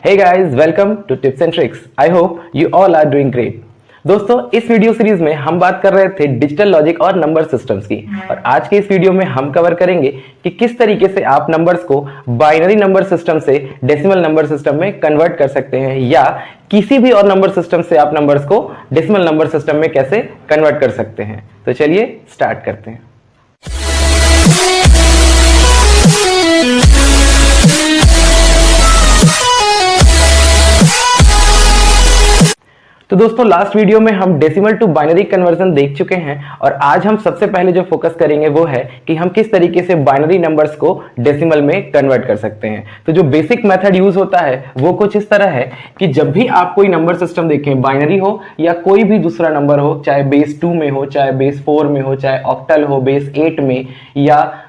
Hey guys, welcome to Tips and Tricks. I hope you all are doing great. दोस्तों, इस video series में हम बात कर रहे थे डिजिटल लॉजिक और नंबर सिस्टम्स की, और आज के इस वीडियो में हम कवर करेंगे कि किस तरीके से आप नंबर्स को बाइनरी नंबर सिस्टम से डेसिमल नंबर सिस्टम में कन्वर्ट कर सकते हैं, या किसी भी और नंबर सिस्टम से आप नंबर्स को डेसिमल नंबर सिस्टम में कैसे कन्वर्ट कर सकते हैं। तो चलिए स्टार्ट करते हैं। तो दोस्तों, लास्ट वीडियो में हम डेसिमल टू बाइनरी कन्वर्जन देख चुके हैं, और आज हम सबसे पहले जो फोकस करेंगे वो है कि हम किस तरीके से बाइनरी नंबर्स को डेसिमल में कन्वर्ट कर सकते हैं। तो जो बेसिक मेथड यूज होता है वो कुछ इस तरह है कि जब भी आप कोई नंबर सिस्टम देखें, बाइनरी हो या कोई भी दूसरा नंबर हो, चाहे बेस 2 में हो, चाहे बेस 4 में हो, चाहे ऑक्टल हो बेस 8 में, या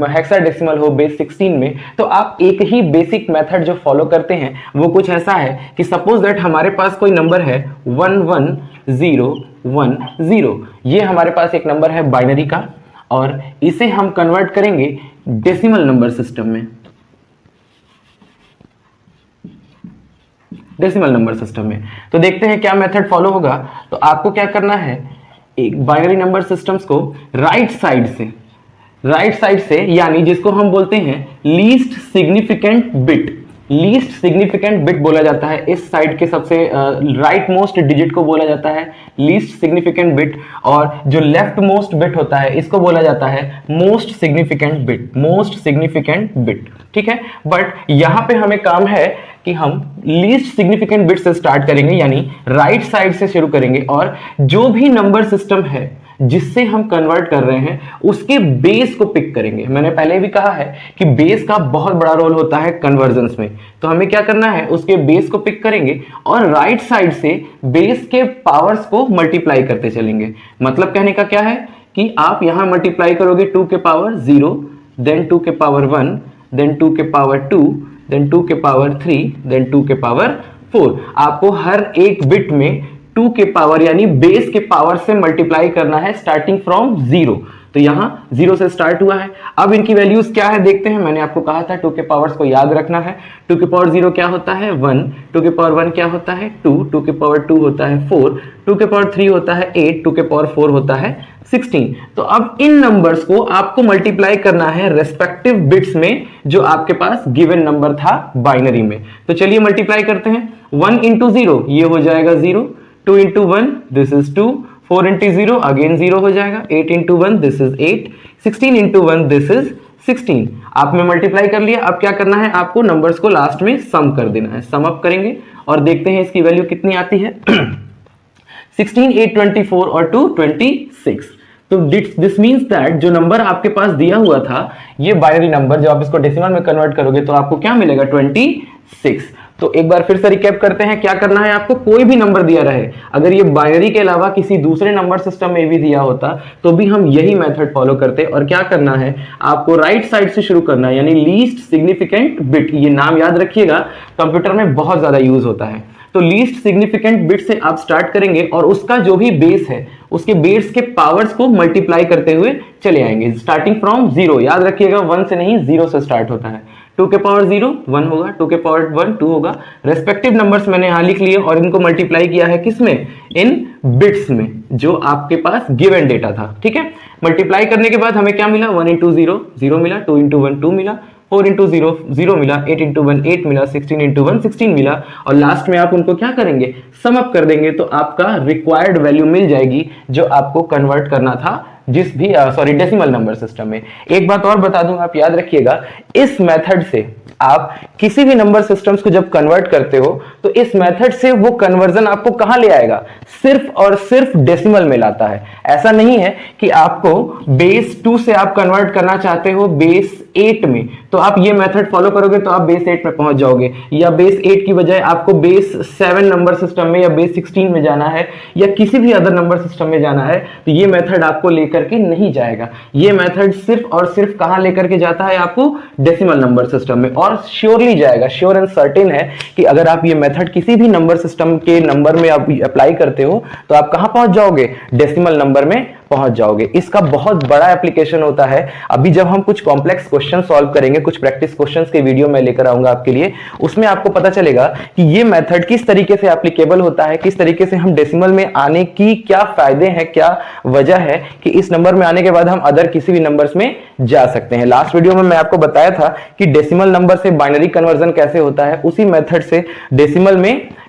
हेक्साडेसिमल हो बेस 16 में, तो आप एक ही बेसिक मेथड जो फॉलो करते हैं वो कुछ ऐसा है कि सपोज दैट हमारे पास कोई नंबर है 11010, ये हमारे पास एक नंबर है बाइनरी का, और इसे हम कन्वर्ट करेंगे डेसिमल नंबर सिस्टम में। डेसिमल नंबर सिस्टम में तो देखते हैं क्या मेथड फॉलो होगा। तो आपको क्या करना है, एक बाइनरी नंबर सिस्टम्स को राइट साइड से यानी जिसको हम बोलते हैं लीस्ट सिग्निफिकेंट बिट बोला जाता है। इस साइड के सबसे राइट मोस्ट डिजिट को बोला जाता है लीस्ट सिग्निफिकेंट बिट, और जो लेफ्ट मोस्ट बिट होता है इसको बोला जाता है मोस्ट सिग्निफिकेंट बिट। ठीक है, बट यहां पे हमें काम है कि हम लीस्ट सिग्निफिकेंट बिट से स्टार्ट करेंगे, यानी राइट साइड से शुरू करेंगे, और जो भी नंबर सिस्टम है जिससे हम कन्वर्ट कर रहे हैं उसके बेस को पिक करेंगे। मैंने पहले भी कहा है कि बेस का बहुत बड़ा रोल होता है कन्वर्जन्स में। तो हमें क्या करना है, उसके बेस को पिक करेंगे और राइट साइड से बेस के पावर्स को मल्टीप्लाई करते चलेंगे। मतलब कहने का क्या है कि आप यहां मल्टीप्लाई करोगे 2 के पावर 0, देन 2 के पावर 1, देन 2 के पावर 2, देन 2 के पावर 3, देन 2 के पावर 4। आपको हर एक बिट में 2 के पावर यानी बेस के पावर से मल्टीप्लाई करना है स्टार्टिंग फ्रॉम 0। तो यहां 0 से स्टार्ट हुआ है। अब इनकी वैल्यूज क्या है देखते हैं। मैंने आपको कहा था 2 के पावर्स को याद रखना है। 2 के पावर 0 क्या होता है 1, 2 के पावर 1 क्या होता है 2, 2 के पावर 2 होता है 4, 2 के पावर 3 होता है 8, 2 के पावर 4 होता है 16। तो अब इन नंबर्स को आपको मल्टीप्लाई करना है रेस्पेक्टिव बिट्स में जो आपके पास गिवन नंबर था बाइनरी में। तो चलिए मल्टीप्लाई करते हैं। 1 इंटू 0 ये हो जाएगा 0, 2 into 1 this is 2, 4 into 0 again 0 हो जाएगा, 8 into 1 this is 8, 16 into 1 this is 16। आपने मल्टीप्लाई कर लिया। अब क्या करना है, आपको नंबर्स को लास्ट में सम कर देना है। सम अप करेंगे और देखते हैं इसकी वैल्यू कितनी आती है। 16, 8, 24 और 2 26। तो दिस मीन्स दैट जो नंबर आपके पास दिया हुआ था, ये बाइनरी नंबर, जब आप इसको डेसिमल में कन्वर्ट करोगे तो आपको क्या मिलेगा 26। तो एक बार फिर से रिकैप करते हैं। क्या करना है आपको, कोई भी नंबर दिया रहे, अगर ये बाइनरी के अलावा किसी दूसरे नंबर सिस्टम में भी दिया होता तो भी हम यही मेथड फॉलो करते। और क्या करना है, आपको राइट साइड से शुरू करना है, यानी लीस्ट सिग्निफिकेंट बिट। ये नाम याद रखिएगा, कंप्यूटर में बहुत ज्यादा यूज होता है। तो लीस्ट सिग्निफिकेंट बिट से आप स्टार्ट करेंगे और उसका जो भी बेस है उसके बेस के पावर्स को मल्टीप्लाई करते हुए चले आएंगे स्टार्टिंग फ्रॉम 0। याद रखिएगा 1 से नहीं 0 से स्टार्ट होता है। 2 के पावर 0 1 होगा, 2 के पावर 1 2 होगा। रेस्पेक्टिव नंबर्स मैंने यहां लिख लिए और इनको मल्टीप्लाई किया है किसमें, इन बिट्स में जो आपके पास गिवन डेटा था। ठीक है, मल्टीप्लाई करने के बाद हमें क्या मिला, 1 इंटू 0 0 मिला, 2 इंटू 1 2 मिला, 4 इंटू 0 0 मिला, 8 इंटू 1 8 मिला, 16 इंटू 1 16 मिला, और लास्ट में आप उनको क्या करेंगे, सम अप कर देंगे। तो आपका रिक्वायर्ड वैल्यू मिल जाएगी जो आपको कन्वर्ट करना था जिस भी डेसिमल नंबर सिस्टम में। एक बात और बता दूं, आप याद रखिएगा, इस मेथड से आप किसी भी नंबर सिस्टम्स को जब कन्वर्ट करते हो तो इस मेथड से वो कन्वर्जन आपको कहां ले आएगा, सिर्फ और सिर्फ डेसिमल में लाता है। ऐसा नहीं है कि आपको बेस 2 से आप कन्वर्ट करना चाहते हो बेस 8 में, तो आप ये मेथड फॉलो करोगे तो आप बेस 8 में पहुंच जाओगे, या बेस 8 की बजाय आपको बेस 7 नंबर सिस्टम में या बेस 16 में जाना है, या किसी भी अदर नंबर सिस्टम में जाना है, तो ये मेथड आपको लेकर के नहीं जाएगा। ये मेथड सिर्फ और सिर्फ कहां लेकर के जाता है, आपको डेसिमल नंबर सिस्टम में। और श्योरली जाएगा, श्योर एंड सर्टेन है कि अगर आप ये मेथड किसी भी नंबर सिस्टम के नंबर में आप अप्लाई करते हो तो आप कहां पहुंच जाओगे, डेसिमल नंबर में पहुंच जाओगे। इसका बहुत बड़ा एप्लीकेशन होता है। अभी जब हम कुछ कॉम्प्लेक्स क्वेश्चन सॉल्व करेंगे, कुछ प्रैक्टिस क्वेश्चंस के वीडियो मैं लेकर आऊंगा आपके लिए, उसमें आपको पता चलेगा कि ये मेथड किस तरीके से एप्लीकेबल होता है, किस तरीके से हम डेसिमल में आने की क्या फायदे हैं, क्या वजह है कि इस नंबर में आने के बाद हम अदर किसी भी नंबर्स में जा सकते हैं। लास्ट वीडियो में मैं आपको बताया था कि डेसिमल नंबर से बाइनरी कन्वर्जन कैसे होता है, उसी मेथड से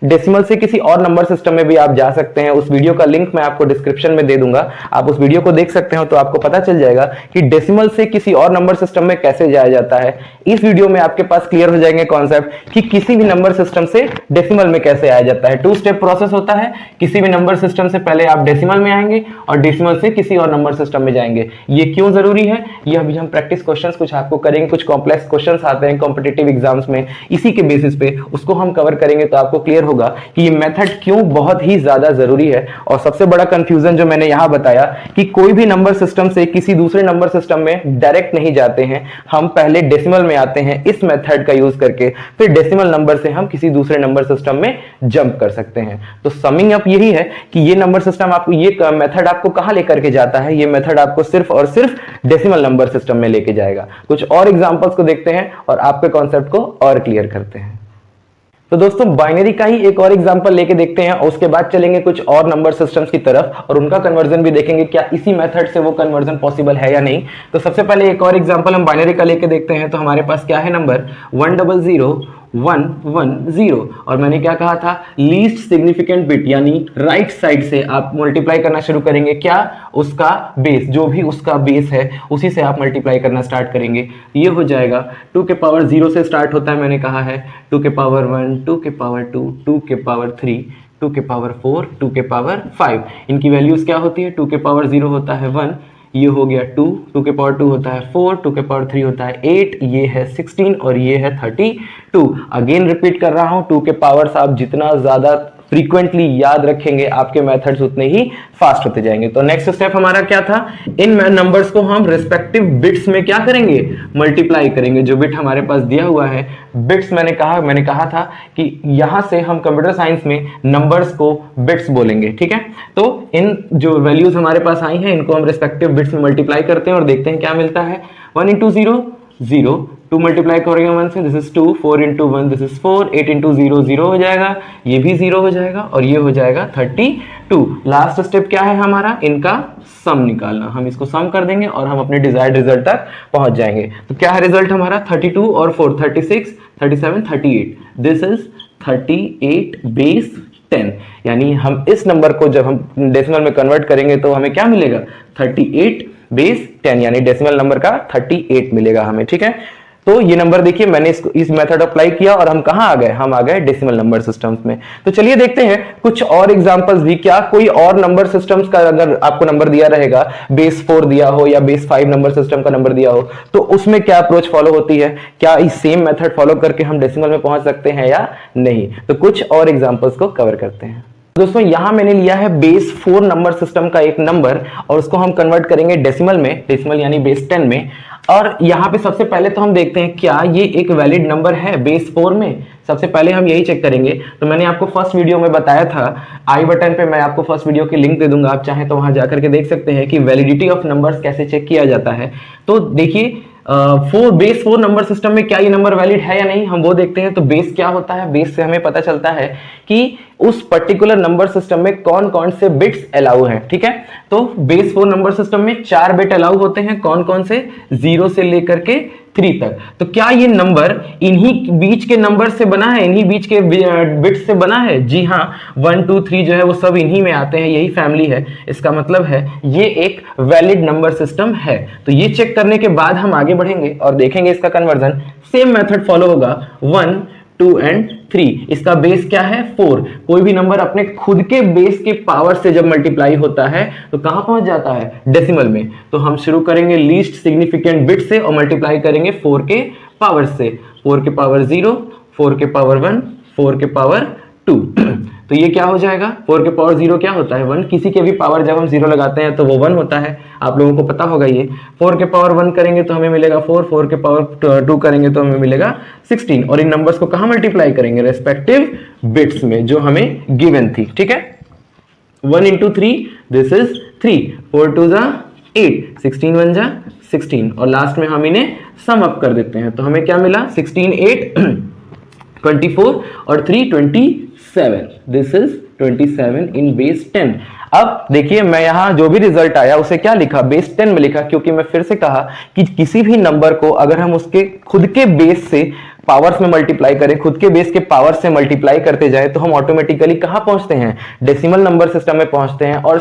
डेसिमल से किसी और नंबर सिस्टम में भी आप जा सकते हैं। उस वीडियो का लिंक मैं आपको डिस्क्रिप्शन में दे दूंगा, आप उस वीडियो को देख सकते हो, तो आपको पता चल जाएगा कि डेसिमल से किसी और नंबर सिस्टम में कैसे जाया जाता है। इस वीडियो में आपके पास क्लियर हो जाएंगे कॉन्सेप्ट कि किसी भी नंबर सिस्टम से डेसिमल में कैसे आया जाता है। 2 स्टेप प्रोसेस होता है। किसी भी नंबर सिस्टम से पहले आप डेसिमल में आएंगे और डेसिमल से किसी और नंबर सिस्टम में जाएंगे। ये क्यों जरूरी है, ये अभी हम प्रैक्टिस क्वेश्चंस कुछ आपको करेंगे, कुछ कॉम्प्लेक्स क्वेश्चंस आते हैं कॉम्पिटिटिव एग्जाम्स में, इसी के बेसिस पे उसको हम कवर करेंगे, तो आपको क्लियर होगा कि ये मेथड क्यों बहुत ही ज्यादा जरूरी है। और सबसे बड़ा कंफ्यूजन जो मैंने यहां बताया कि कोई भी नंबर सिस्टम से किसी दूसरे नंबर सिस्टम में डायरेक्ट नहीं जाते हैं, हम पहले डेसिमल में आते हैं इस मेथड का यूज करके, फिर डेसिमल नंबर से हम किसी दूसरे नंबर सिस्टम में जंप कर सकते हैं। तो समिंग अप यही है कि ये नंबर सिस्टम आपको, ये मेथड आपको कहां लेकर के जाता है, ये मेथड आपको सिर्फ और सिर्फ डेसिमल नंबर सिस्टम में लेके जाएगा। कुछ और एग्जांपल्स को देखते हैं और आपके कॉन्सेप्ट को और क्लियर करते हैं। तो दोस्तों बाइनरी का ही एक और एग्जांपल लेके देखते हैं और उसके बाद चलेंगे कुछ और नंबर सिस्टम्स की तरफ और उनका कन्वर्जन भी देखेंगे, क्या इसी मेथड से वो कन्वर्जन पॉसिबल है या नहीं। तो सबसे पहले एक और एग्जांपल हम बाइनरी का लेके देखते हैं। तो हमारे पास क्या है नंबर 1000110 और मैंने क्या कहा था, लीस्ट सिग्निफिकेंट बिट यानी राइट साइड से आप मल्टीप्लाई करना शुरू करेंगे। क्या, उसका बेस, जो भी उसका बेस है उसी से आप मल्टीप्लाई करना स्टार्ट करेंगे। ये हो जाएगा 2 के पावर 0 से स्टार्ट होता है, मैंने कहा है 2 के पावर 1, 2 के पावर 2, 2 के पावर 3, 2 के पावर 4, 2 के पावर 5। इनकी वैल्यूज क्या होती है, 2 के पावर 0 होता है 1, ये हो गया 2, 2 के पावर 2 होता है 4, 2 के पावर 3 होता है 8, ये है 16 और ये है 32। अगेन रिपीट कर रहा हूं, 2 के पावर्स आप जितना ज्यादा फ्रीक्वेंटली याद रखेंगे आपके मेथड्स उतने ही फास्ट होते जाएंगे। तो नेक्स्ट स्टेप हमारा क्या था, इन नंबर्स को हम रिस्पेक्टिव बिट्स में क्या करेंगे, मल्टीप्लाई करेंगे। जो बिट हमारे पास दिया हुआ है बिट्स, मैंने कहा था कि यहां से हम कंप्यूटर साइंस में नंबर्स को बिट्स बोलेंगे, ठीक है। तो इन जो वैल्यूज हमारे पास आई हैं इनको हम रिस्पेक्टिव बिट्स में मल्टीप्लाई करते हैं और देखते हैं क्या मिलता है। 1 इंटू 0 0, 2 मल्टीप्लाई करेंगे 1 से, this is 2, 4 into 1 this is 4, 8 into 0 0 हो जाएगा, ये भी 0 हो जाएगा और ये हो जाएगा 32। लास्ट स्टेप क्या है हमारा, इनका सम निकालना। हम इसको सम कर देंगे और हम अपने डिजायर्ड रिजल्ट तक पहुंच जाएंगे। तो क्या है रिजल्ट हमारा, 32 और 4 36, 37, 38, दिस इज 38 बेस 10। यानी हम इस नंबर को जब हम डेसिमल में कन्वर्ट करेंगे तो हमें क्या मिलेगा, 38 बेस 10, यानी डेसिमल नंबर का 38 मिलेगा हमें, ठीक है। तो ये नंबर देखिए मैंने इस मेथड अप्लाई किया और हम कहां आ गए, हम आ गए डेसिमल नंबर सिस्टम्स में। तो चलिए देखते हैं कुछ और एग्जांपल्स भी। क्या कोई और नंबर सिस्टम्स का अगर आपको नंबर दिया रहेगा, बेस 4 दिया हो या बेस 5 नंबर सिस्टम का नंबर दिया हो, तो उसमें क्या अप्रोच फॉलो होती है, क्या इस सेम मेथड फॉलो करके हम डेसिमल में पहुंच सकते हैं या नहीं। तो कुछ और एग्जांपल्स को कवर करते हैं। दोस्तों यहां मैंने लिया है बेस 4 नंबर सिस्टम का एक नंबर और उसको हम कन्वर्ट करेंगे डेसिमल में, डेसिमल यानी बेस 10 में। और यहां पे सबसे पहले तो हम देखते हैं क्या ये एक वैलिड नंबर है बेस 4 में। सबसे पहले हम यही चेक करेंगे। तो मैंने आपको फर्स्ट वीडियो में बताया था, आई बटन पे मैं आपको फर्स्ट वीडियो की लिंक दे दूंगा, आप चाहें तो वहां जाकर के देख सकते हैं कि वैलिडिटी ऑफ नंबर्स कैसे चेक किया जाता है। तो देखिए बेस 4 नंबर सिस्टम में क्या ये नंबर वैलिड है या नहीं, हम वो देखते हैं। तो बेस क्या होता है, बेस से हमें पता चलता है कि उस पर्टिकुलर नंबर सिस्टम में कौन कौन से बिट्स अलाउ हैं, ठीक है। तो बेस 4 नंबर सिस्टम में 4 बिट अलाउ होते हैं, कौन कौन से, 0 से लेकर के 3 तक। तो क्या ये नंबर इन्हीं बीच के नंबर से बना है, इन्हीं बीच के बिट्स से बना है? जी हाँ, 1 2 3 जो है वो सब इन्हीं में आते हैं, यही फैमिली है। इसका मतलब है ये एक वैलिड नंबर सिस्टम है। तो ये चेक करने के बाद हम आगे बढ़ेंगे और देखेंगे इसका कन्वर्जन। सेम मेथड फॉलो होगा, 1 2 एंड 3। इसका बेस क्या है, 4। कोई भी नंबर अपने खुद के बेस के पावर से जब मल्टीप्लाई होता है तो कहां पहुंच जाता है, डेसिमल में। तो हम शुरू करेंगे लीस्ट सिग्निफिकेंट बिट से और मल्टीप्लाई करेंगे 4 के पावर से। 4 के पावर 0, 4 के पावर 1, 4 के पावर 2। तो ये क्या हो जाएगा, 4 के पावर 0 क्या होता है, 1। किसी के भी पावर जब हम 0 लगाते हैं तो वो 1 होता है, आप लोगों को पता होगा ये। 4 के पावर 1 करेंगे तो हमें मिलेगा 4, 4 के पावर 2 करेंगे तो हमें मिलेगा 16। और इन नंबर्स को कहां मल्टीप्लाई करेंगे, रेस्पेक्टिव बिट्स में जो हमें गिवन थी, ठीक है। 1 इंटू 3 दिस इज 3, 4 2 जा 8, 16 1 जा 16 और लास्ट में हम इन्हें सम अप कर देते हैं तो हमें क्या मिला 16 8 24 और 3 27। This is 27 in base 10। अब देखिए मैं यहां जो भी रिजल्ट आया उसे क्या लिखा, बेस 10 में लिखा, क्योंकि मैं फिर से कहा कि किसी भी नंबर को अगर हम उसके खुद के बेस से पावर्स में मल्टीप्लाई करें, खुद के बेस के पावर से मल्टीप्लाई करते जाए तो हम ऑटोमेटिकली कहां पहुंचते हैं, डेसिमल नंबर सिस्टम में पहुंचते हैं और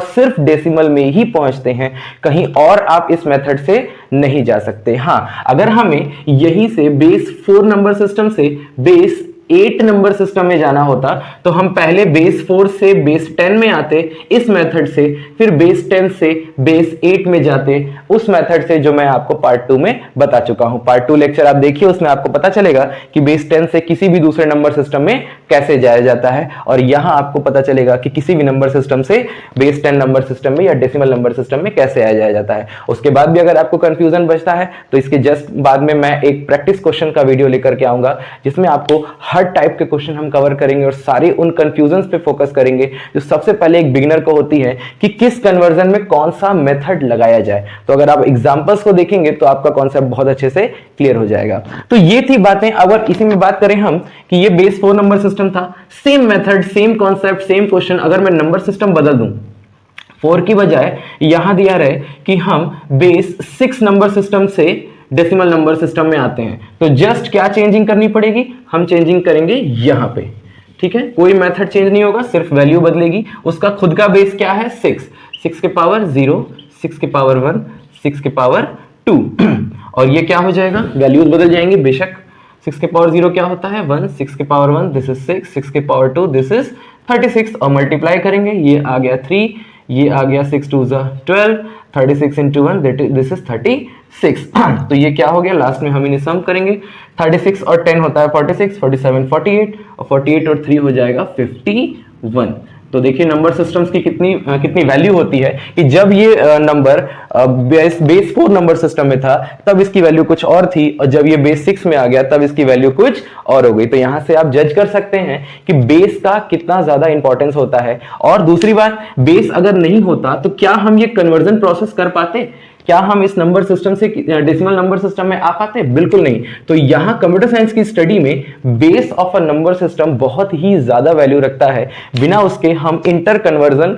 सिर्फ डेसिमल में ही पहुंचते हैं, कहीं और आप इस मेथड से नहीं जा सकते। हां, अगर हमें यहीं से बेस 4 नंबर सिस्टम से बेस 8 नंबर सिस्टम में जाना होता तो हम पहले बेस 4 से बेस 10 में आते इस मेथड से, फिर बेस 10 से बेस 8 में जाते उस मेथड से जो मैं आपको पार्ट 2 में बता चुका हूं। पार्ट 2 लेक्चर आप देखिए, उसमें आपको पता चलेगा कि बेस 10 से किसी भी दूसरे नंबर सिस्टम में कैसे जाया जाता है और यहां आपको पता चलेगा कि किसी भी नंबर सिस्टम से बेस 10 नंबर सिस्टम में या डेसिमल नंबर सिस्टम में कैसे आया जाया जाता है। उसके बाद भी अगर आपको कंफ्यूजन बचता है तो इसके जस्ट बाद में मैं एक प्रैक्टिस क्वेश्चन का वीडियो लेकर के आऊंगा जिसमें आपको हर टाइप के क्वेश्चन हम कवर करेंगे और सारे उन कंफ्यूजन्स पे फोकस करेंगे जो सबसे पहले एक बिगिनर को होती है कि किस कन्वर्जन में कौन सा मेथड लगाया जाए। तो अगर आप एग्जांपल्स को देखेंगे तो आपका कॉन्सेप्ट बहुत अच्छे से क्लियर हो जाएगा। तो ये थी बातें। अगर इसी में बात करें हम कि ये बेस 4 नंबर सिस्टम था, same method, same concept, same question, अगर मैं नंबर सिस्टम बदल दूं 4 की बजाय यहां दिया रहे कि हम बेस 6 नंबर सिस्टम से डेसिमल नंबर सिस्टम में आते हैं तो जस्ट क्या चेंजिंग करनी पड़ेगी, हम चेंजिंग करेंगे यहां पे, ठीक है। कोई मेथड चेंज नहीं होगा, सिर्फ वैल्यू बदलेगी। उसका खुद का बेस क्या है 6, 6 के पावर 0, 6 के पावर 1, 6 के पावर 2 और ये क्या हो जाएगा, वैल्यूज बदल जाएंगी बेशक। 6 के पावर 0 क्या होता है 1, 6 के पावर 1 दिस इज 6, 6 के पावर 2 दिस इज 36 और मल्टीप्लाई करेंगे, ये आ गया 3, ये आ गया 6 2 12, 36 into 1 दिस इज 36। तो ये क्या हो गया, लास्ट में हम इन्हें सम करेंगे, 36 और 10 होता है 46, 47 48 और 48 और 3 हो जाएगा 51। तो देखिए नंबर सिस्टम्स की कितनी वैल्यू होती है कि जब ये नंबर बेस 4 नंबर सिस्टम में था तब इसकी वैल्यू कुछ और थी और जब ये बेस 6 में आ गया तब इसकी वैल्यू कुछ और हो गई। तो यहां से आप जज कर सकते हैं कि बेस का कितना ज्यादा इंपॉर्टेंस होता है। और दूसरी बात, बेस अगर नहीं होता तो क्या हम ये कन्वर्जन प्रोसेस कर पाते, क्या हम इस नंबर सिस्टम से डेसिमल नंबर सिस्टम में आ पाते, बिल्कुल नहीं। तो यहां कंप्यूटर साइंस की स्टडी में base of a number system बहुत ही ज्यादा वैल्यू रखता है, बिना उसके हम इंटर कन्वर्जन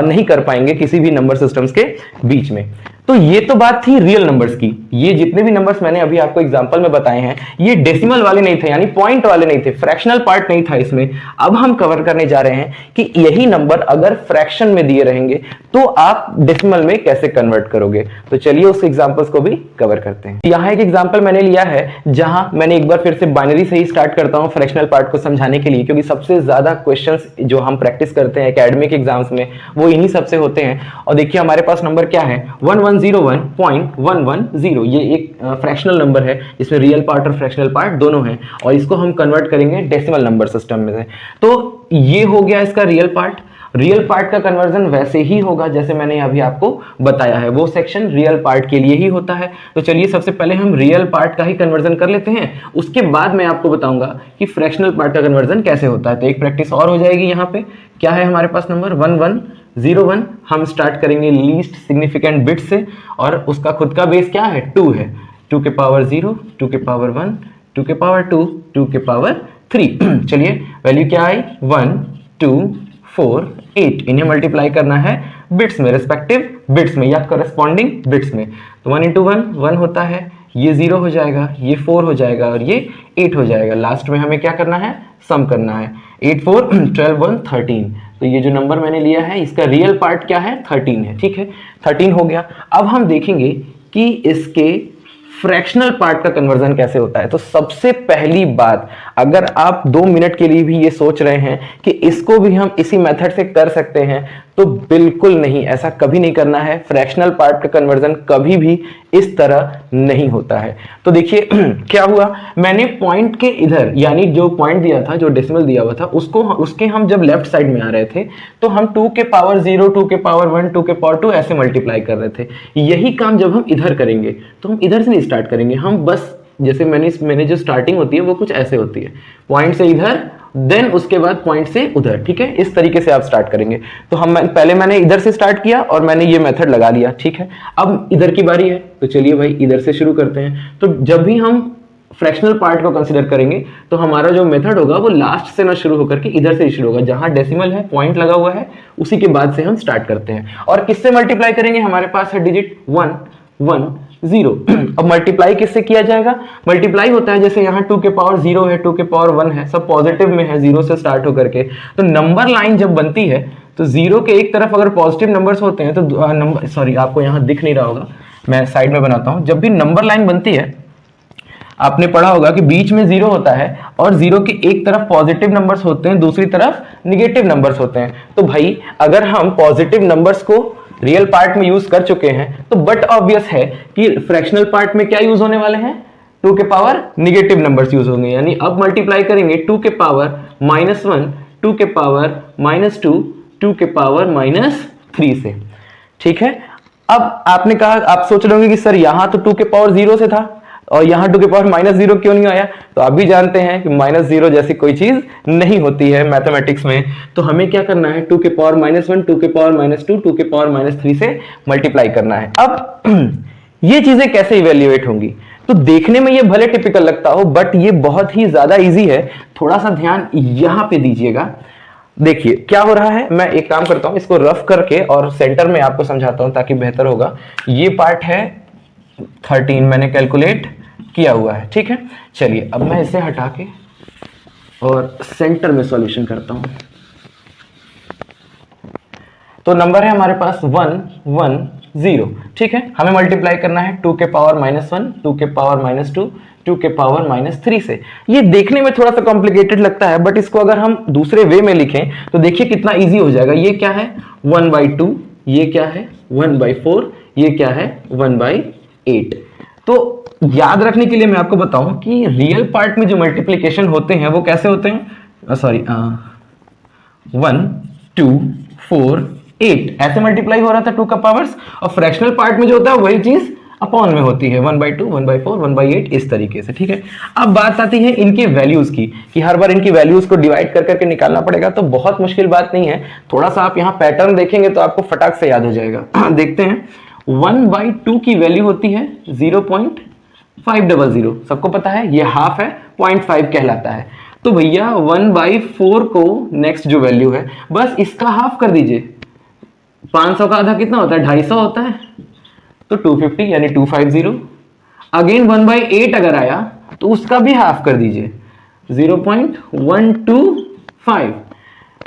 नहीं कर पाएंगे किसी भी नंबर सिस्टम्स के बीच में। तो ये तो बात थी रियल नंबर्स की। ये जितने भी नंबर्स मैंने अभी आपको एग्जांपल में बताए हैं ये डेसिमल वाले नहीं थे, यानी पॉइंट वाले नहीं थे, फ्रैक्शनल पार्ट नहीं था इसमें। अब हम कवर करने जा रहे हैं कि यही नंबर अगर फ्रैक्शन में दिए रहेंगे तो आप डेसिमल में कैसे कन्वर्ट करोगे। तो चलिए उस एग्जांपल्स को भी कवर करते हैं। यहाँ एक एग्जांपल मैंने लिया है जहां मैंने एक बार फिर से बाइनरी से ही स्टार्ट करता हूं फ्रैक्शनल पार्ट को समझाने के लिए, क्योंकि सबसे ज्यादा क्वेश्चंस जो हम प्रैक्टिस करते हैं एकेडमिक एग्जाम्स में वो इन्हीं सबसे होते हैं। और देखिए हमारे पास नंबर क्या है 1101.110। ये एक फ्रैक्शनल नंबर है जिसमें रियल पार्ट और फ्रैक्शनल पार्ट दोनों हैं और इसको हम कन्वर्ट करेंगे डेसिमल नंबर सिस्टम में से। तो ये हो गया इसका रियल पार्ट। रियल पार्ट का कन्वर्जन वैसे ही होगा जैसे मैंने अभी आपको बताया है, वो सेक्शन रियल पार्ट के लिए ही होता है। तो चलिए सबसे पहले हम रियल पार्ट का ही कन्वर्जन कर लेते हैं, उसके बाद मैं आपको बताऊंगा कि फ्रैक्शनल पार्ट का कन्वर्जन कैसे होता है। तो एक प्रैक्टिस और हो जाएगी। यहाँ पे क्या है हमारे पास नंबर 1101। हम स्टार्ट करेंगे लीस्ट सिग्निफिकेंट बिट से और उसका खुद का बेस क्या है 2 है। 2 के पावर 0, 2 के पावर 1, 2 के पावर 2, 2 के पावर 3। चलिए वैल्यू क्या आई 1 2 4 8। इन्हें मल्टीप्लाई करना है बिट्स में, रेस्पेक्टिव बिट्स में या करस्पॉन्डिंग बिट्स में। तो 1 into 1 1 होता है, ये 0 हो जाएगा, ये 4 हो जाएगा और ये 8 हो जाएगा। लास्ट में हमें क्या करना है, सम करना है। 8 4 12 1 13। तो ये जो नंबर मैंने लिया है इसका रियल पार्ट क्या है 13 है, ठीक है 13 हो गया। अब हम देखेंगे कि इसके फ्रैक्शनल पार्ट का कन्वर्जन कैसे होता है। तो सबसे पहली बात, अगर आप 2 मिनट के लिए भी ये सोच रहे हैं कि इसको भी हम इसी मेथड से कर सकते हैं तो बिल्कुल नहीं, ऐसा कभी नहीं करना है। फ्रैक्शनल पार्ट का कन्वर्जन कभी भी इस तरह नहीं होता है। तो देखिए क्या हुआ, मैंने पॉइंट के इधर यानी जो पॉइंट दिया था, जो डेसिमल दिया हुआ था, उसके हम जब लेफ्ट साइड में आ रहे थे तो हम 2 के पावर 0, 2 के पावर 1, 2 के पावर 2 ऐसे मल्टीप्लाई कर रहे थे। यही काम जब हम इधर करेंगे तो हम इधर से नहीं स्टार्ट करेंगे, हम बस जैसे मैंने जो स्टार्टिंग होती है वो कुछ ऐसे होती है, पॉइंट से इधर देन उसके बाद पॉइंट से उधर, ठीक है, इस तरीके से आप स्टार्ट करेंगे। तो पहले मैंने इधर से स्टार्ट किया और मैंने ये मेथड लगा लिया, ठीक है। अब इधर की बारी है, तो चलिए भाई इधर से शुरू करते हैं। तो जब भी हम फ्रैक्शनल पार्ट को कंसीडर करेंगे तो हमारा जो मेथड होगा वो लास्ट से ना शुरू होकर के इधर से ही शुरू होगा, जहां डेसिमल है, पॉइंट लगा हुआ है, उसी के बाद से हम स्टार्ट करते हैं। और किससे मल्टीप्लाई करेंगे? हमारे पास है डिजिट 1 1 0। अब मल्टीप्लाई किससे किया जाएगा? मल्टीप्लाई होता है जैसे यहाँ 2 के पावर 0 है, 2 के पावर 1 है, सब पॉजिटिव में है, 0 से स्टार्ट होकर के। तो नंबर लाइन जब बनती है तो 0 के एक तरफ अगर पॉजिटिव नंबर्स होते हैं तो नंबर, सॉरी आपको यहाँ दिख नहीं रहा होगा, मैं साइड में बनाता हूँ। जब भी नंबर लाइन बनती है आपने पढ़ा होगा कि बीच में 0 होता है और 0 के एक तरफ पॉजिटिव नंबर्स होते हैं, दूसरी तरफ निगेटिव नंबर्स होते हैं। तो भाई अगर हम पॉजिटिव नंबर्स को रियल पार्ट में यूज कर चुके हैं तो बट ऑब्वियस है कि फ्रैक्शनल पार्ट में क्या यूज होने वाले हैं? 2 के पावर निगेटिव नंबर्स यूज होंगे। यानी अब मल्टीप्लाई करेंगे 2 के पावर -1, 2 के पावर -2, 2 के पावर -3 से, ठीक है। अब आपने कहा, आप सोच रहे होंगे कि सर यहां तो 2 के पावर 0 से था और यहाँ 2 के पावर -0 क्यों नहीं आया? तो आप भी जानते हैं कि -0 जैसी कोई चीज नहीं होती है मैथमेटिक्स में। तो हमें क्या करना है? 2 के पावर -1, 2 के पावर -2, 2 के पावर -3 से मल्टीप्लाई करना है। अब ये चीजें कैसे इवेल्युएट होंगी? तो देखने में ये भले टिपिकल लगता हो बट ये बहुत ही ज्यादा इजी है। थोड़ा सा ध्यान यहाँ पे दीजिएगा। देखिए क्या हो रहा है, मैं एक काम करता हूं, इसको रफ करके और सेंटर में आपको समझाता हूं ताकि बेहतर होगा। ये पार्ट है 13 मैंने कैलकुलेट किया हुआ है, ठीक है। चलिए अब मैं इसे हटा के और सेंटर में सॉल्यूशन करता हूं। तो नंबर है हमारे पास 1 1 0, ठीक है। हमें मल्टीप्लाई करना है 2 के पावर -1, 2 के पावर -2, 2 के पावर -3 से। ये देखने में थोड़ा सा कॉम्प्लिकेटेड लगता है बट इसको अगर हम दूसरे वे में लिखें तो देखिए कितना इजी हो जाएगा। ये क्या है? 1/2, ये क्या है? 1/4, ये क्या है? 1/8। तो याद रखने के लिए मैं आपको बताऊं कि रियल पार्ट में जो मल्टीप्लिकेशन होते हैं वो कैसे होते हैं? 1 2 4 8 ऐसे मल्टीप्लाई हो रहा था 2 का पावर्स। और फ्रैक्शनल पार्ट में जो होता है वही चीज अपॉन में होती है, 1/2, 1/4, 1/8 इस तरीके से, ठीक है। अब बात आती है इनके वैल्यूज की कि हर बार इनकी वैल्यूज को डिवाइड कर करके निकालना पड़ेगा। तो बहुत मुश्किल बात नहीं है, थोड़ा सा आप यहाँ पैटर्न देखेंगे तो आपको फटाक से याद हो जाएगा। देखते हैं 1/2 की वैल्यू होती है 0.500। सबको पता है ये हाफ है, 0.5 कहलाता है। तो भैया 1/4 को नेक्स्ट जो वैल्यू है बस इसका हाफ कर दीजिए। 500 का आधा कितना होता है? 250 होता है। तो 250 यानी 250। अगेन 1/8 अगर आया तो उसका भी हाफ कर दीजिए, 0.125।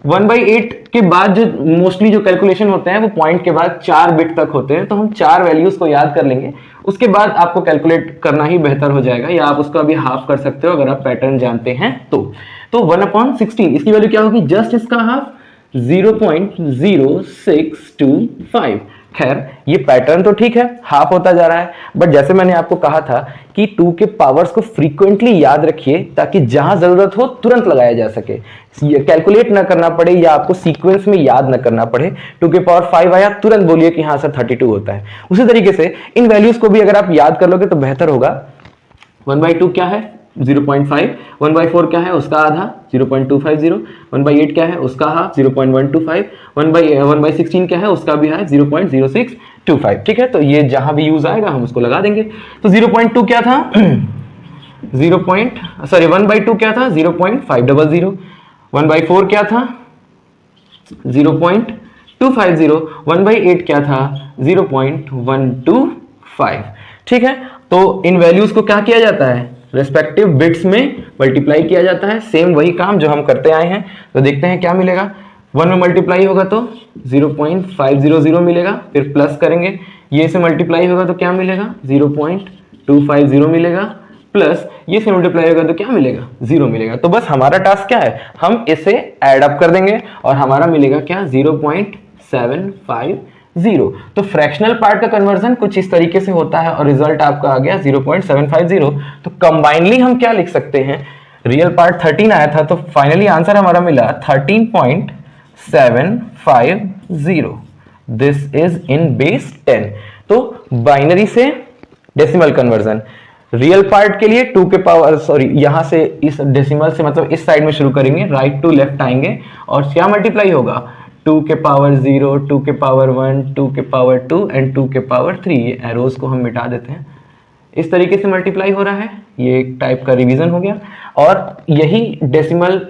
1/8 के बाद जो मोस्टली जो कैलकुलेशन होते हैं वो पॉइंट के बाद 4 बिट तक होते हैं। तो हम 4 वैल्यूज को याद कर लेंगे, उसके बाद आपको कैलकुलेट करना ही बेहतर हो जाएगा, या आप उसका भी हाफ कर सकते हो अगर आप पैटर्न जानते हैं तो 1/16 इसकी वैल्यू क्या होगी? जस्ट इसका हाफ, 0.0625। खैर ये पैटर्न तो ठीक है, हाफ होता जा रहा है, बट जैसे मैंने आपको कहा था कि 2 के पावर्स को फ्रीक्वेंटली याद रखिए ताकि जहां जरूरत हो तुरंत लगाया जा सके, कैलकुलेट ना करना पड़े या आपको सीक्वेंस में याद ना करना पड़े। 2 के पावर 5 आया तुरंत बोलिए कि हाँ सर 32 होता है। उसी तरीके से इन वैल्यूज को भी अगर आप याद कर लोगे तो बेहतर होगा। 1/2 क्या है? 0.5। 1/4 क्या है? उसका आधा, 0.250। 1/8 क्या है? उसका हाफ, 0.125। 1/16 क्या है? उसका भी है 0.0625, ठीक है। तो ये जहां भी यूज आएगा हम उसको लगा देंगे। तो 0.2 क्या था? 1/2 क्या था? 0.500। 1/4 क्या था? 0.250। 1/8 क्या था? 0.125, ठीक है। तो इन वैल्यूज को क्या किया जाता है? रेस्पेक्टिव बिट्स में मल्टीप्लाई किया जाता है। सेम वही काम जो हम करते आए हैं। तो देखते हैं क्या मिलेगा। 1 में मल्टीप्लाई होगा तो 0.500 मिलेगा, फिर प्लस करेंगे, ये से मल्टीप्लाई होगा तो क्या मिलेगा? 0.250 मिलेगा, प्लस ये से मल्टीप्लाई होगा तो क्या मिलेगा? 0 मिलेगा। तो बस हमारा टास्क क्या है? हम इसे ऐड अप कर देंगे और हमारा मिलेगा क्या? 0.750। तो फ्रैक्शनल पार्ट का कन्वर्जन कुछ इस तरीके से होता है और रिजल्ट आपका आ गया 0.750। तो कंबाइनली हम क्या लिख सकते हैं? रियल पार्ट 13 आया था तो फाइनली आंसर हमारा मिला 13.750। This is in base 10। तो बाइनरी से डेसिमल कन्वर्जन, रियल पार्ट के लिए 2 के पावर सॉरी यहां से इस डेसिमल से मतलब इस साइड में शुरू करेंगे, राइट टू लेफ्ट आएंगे और क्या मल्टीप्लाई होगा 2 के पावर 0, 2 के पावर 1, 2 के पावर 2 एंड 2 के पावर 3। ये एरोज को हम मिटा देते हैं, इस तरीके से मल्टीप्लाई हो रहा है। ये एक टाइप का रिवीजन हो गया। और यही डेसिमल